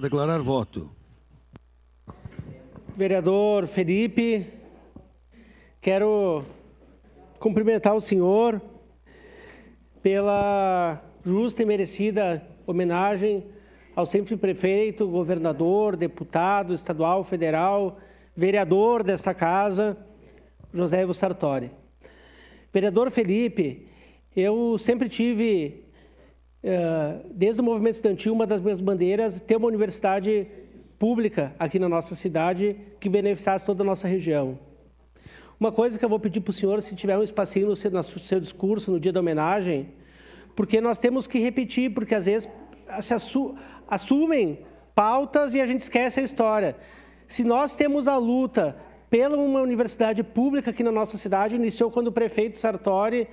declarar voto. Vereador Felipe, quero cumprimentar o senhor pela justa e merecida homenagem ao sempre prefeito, governador, deputado estadual, federal, vereador desta casa, José Ivo Sartori. Vereador Felipe, eu sempre tive, desde o movimento estudantil, uma das minhas bandeiras, ter uma universidade pública aqui na nossa cidade que beneficiasse toda a nossa região. Uma coisa que eu vou pedir para o senhor, se tiver um espacinho no seu discurso, no dia da homenagem, porque nós temos que repetir, porque às vezes se assumem pautas e a gente esquece a história. Se nós temos a luta pela uma universidade pública aqui na nossa cidade, iniciou quando o prefeito Sartori,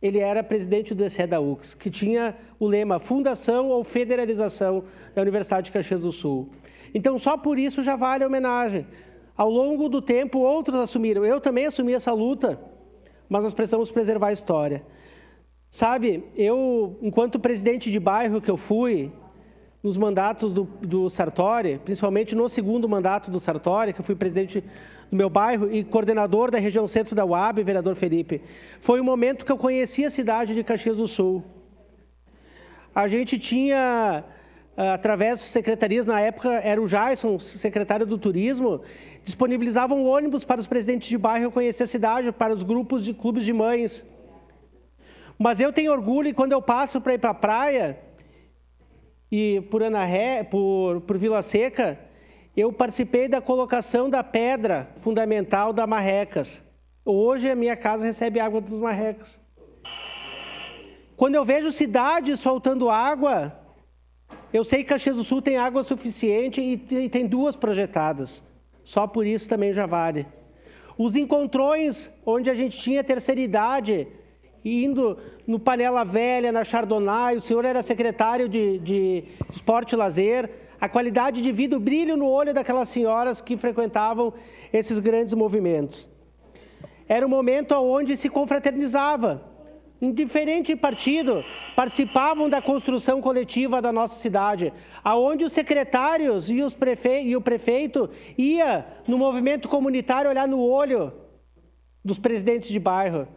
ele era presidente do DCE da UX, que tinha o lema Fundação ou Federalização da Universidade de Caxias do Sul. Então, só por isso já vale a homenagem. Ao longo do tempo, outros assumiram. Eu também assumi essa luta, mas nós precisamos preservar a história. Sabe, eu, enquanto presidente de bairro que eu fui, nos mandatos do Sartori, principalmente no segundo mandato do Sartori, que eu fui presidente do meu bairro e coordenador da região centro da UAB, vereador Felipe, foi o momento que eu conheci a cidade de Caxias do Sul. A gente tinha, através das secretarias, na época era o Jason, secretário do Turismo, disponibilizavam ônibus para os presidentes de bairro conhecer a cidade, para os grupos de clubes de mães. Mas eu tenho orgulho e quando eu passo para ir para a praia, e por Vila Seca, eu participei da colocação da pedra fundamental da Marrecas. Hoje a minha casa recebe água das Marrecas. Quando eu vejo cidades faltando água, eu sei que Caxias do Sul tem água suficiente e tem 2 projetadas. Só por isso também já vale. Os encontrões, onde a gente tinha terceira idade, indo no Panela Velha, na Chardonnay, o senhor era secretário de Esporte e Lazer, a qualidade de vida, o brilho no olho daquelas senhoras que frequentavam esses grandes movimentos. Era um momento onde se confraternizava. Em diferente partido, participavam da construção coletiva da nossa cidade, aonde os secretários e o prefeito ia no movimento comunitário olhar no olho dos presidentes de bairro.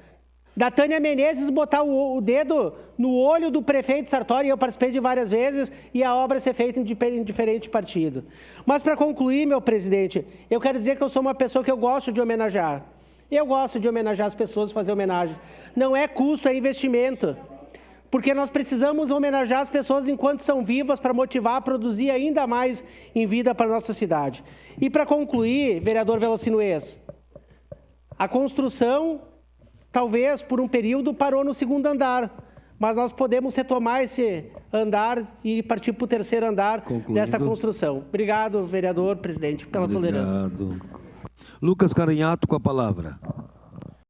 Da Tânia Menezes botar o dedo no olho do prefeito Sartori, eu participei de várias vezes, e a obra ser feita em diferente partido. Mas para concluir, meu presidente, eu quero dizer que eu sou uma pessoa que eu gosto de homenagear. Eu gosto de homenagear as pessoas, fazer homenagens. Não é custo, é investimento. Porque nós precisamos homenagear as pessoas enquanto são vivas para motivar a produzir ainda mais em vida para a nossa cidade. E para concluir, vereador Velocinuez, a construção, talvez por um período, parou no 2º andar, mas nós podemos retomar esse andar e partir para o 3º andar dessa construção. Obrigado, vereador, presidente, pela tolerância. Obrigado. Lucas Carinhato com a palavra.